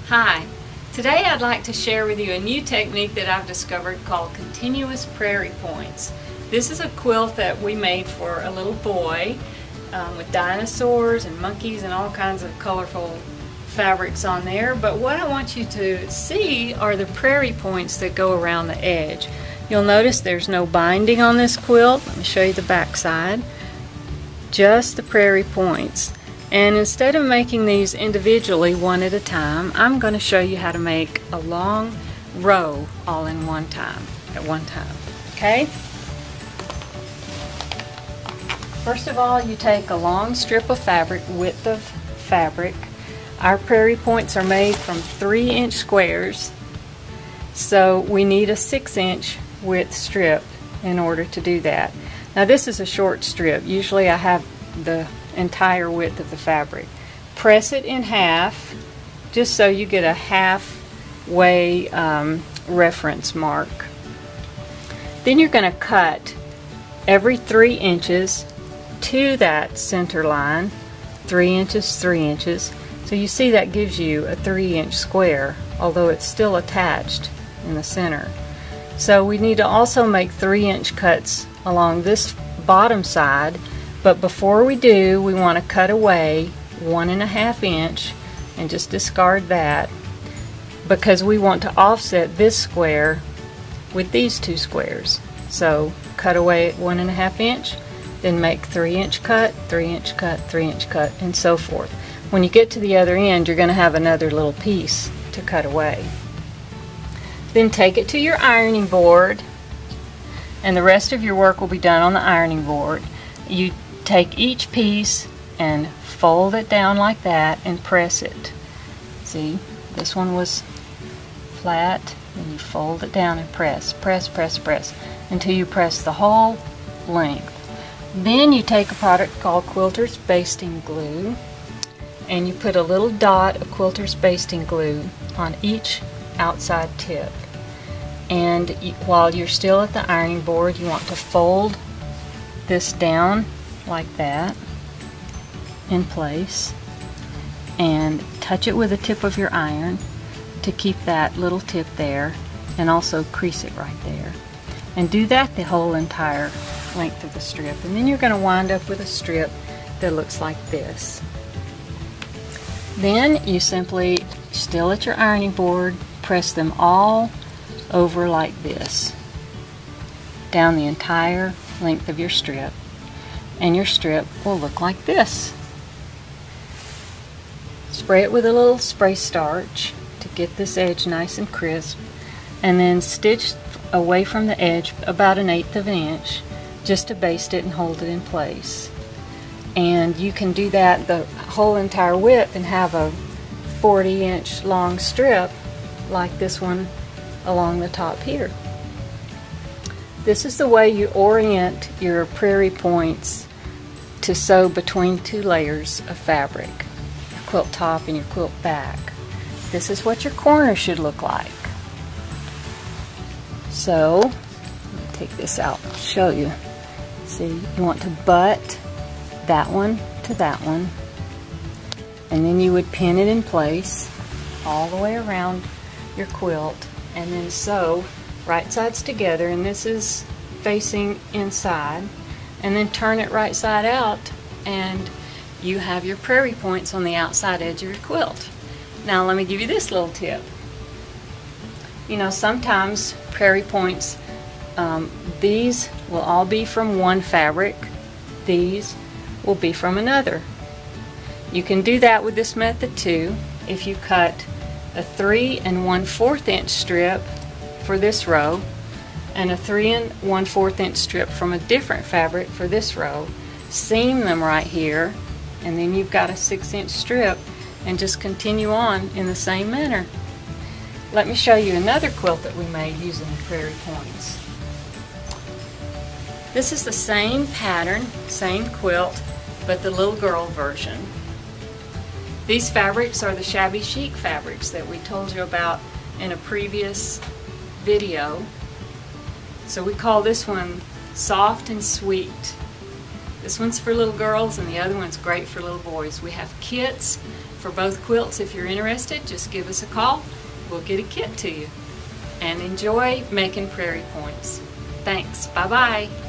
Hi, today I'd like to share with you a new technique that I've discovered called continuous prairie points. This is a quilt that we made for a little boy with dinosaurs and monkeys and all kinds of colorful fabrics on there, but what I want you to see are the prairie points that go around the edge. You'll notice there's no binding on this quilt. Let me show you the back side. Just the prairie points. And instead of making these individually one at a time, I'm going to show you how to make a long row all in one time, okay? First of all, you take a long strip of fabric, width of fabric. Our prairie points are made from 3-inch squares, so we need a 6-inch width strip in order to do that. Now this is a short strip. Usually I have the entire width of the fabric. Press it in half just so you get a halfway reference mark. Then you're going to cut every 3 inches to that center line, 3 inches, 3 inches. So you see that gives you a 3-inch square, although it's still attached in the center. So we need to also make 3-inch cuts along this bottom side. But before we do, we want to cut away 1.5 inch and just discard that, because we want to offset this square with these two squares. So cut away 1.5 inch, then make 3-inch cut, 3-inch cut, 3-inch cut, and so forth. When you get to the other end, you're going to have another little piece to cut away. Then take it to your ironing board, and the rest of your work will be done on the ironing board. You take each piece and fold it down like that and press it. See, this one was flat, and you fold it down and press, press, press, press until you press the whole length. Then you take a product called Quilter's Basting Glue and you put a little dot of Quilter's Basting Glue on each outside tip. And while you're still at the ironing board, you want to fold this down like that in place and touch it with the tip of your iron to keep that little tip there, and also crease it right there. And do that the whole entire length of the strip, and then you're going to wind up with a strip that looks like this. Then you simply, still at your ironing board, press them all over like this down the entire length of your strip, and your strip will look like this. Spray it with a little spray starch to get this edge nice and crisp, and then stitch away from the edge about 1/8 of an inch just to baste it and hold it in place. And you can do that the whole entire width and have a 40-inch long strip like this one along the top here. This is the way you orient your prairie points to sew between 2 layers of fabric, your quilt top and your quilt back. This is what your corner should look like. So, let me take this out and show you. See, you want to butt that one to that one, and then you would pin it in place all the way around your quilt, and then sew right sides together, and this is facing inside, and then turn it right side out, and you have your prairie points on the outside edge of your quilt. Now let me give you this little tip. You know, sometimes prairie points, these will all be from one fabric, these will be from another. You can do that with this method too. If you cut a 3 1/4 inch strip for this row and a 3 1/4 inch strip from a different fabric for this row, seam them right here, and then you've got a 6-inch strip, and just continue on in the same manner. Let me show you another quilt that we made using the prairie points. This is the same pattern, same quilt, but the little girl version. These fabrics are the shabby chic fabrics that we told you about in a previous video. So we call this one Soft and Sweet. This one's for little girls and the other one's great for little boys. We have kits for both quilts. If you're interested, just give us a call. We'll get a kit to you. And enjoy making prairie points. Thanks. Bye-bye.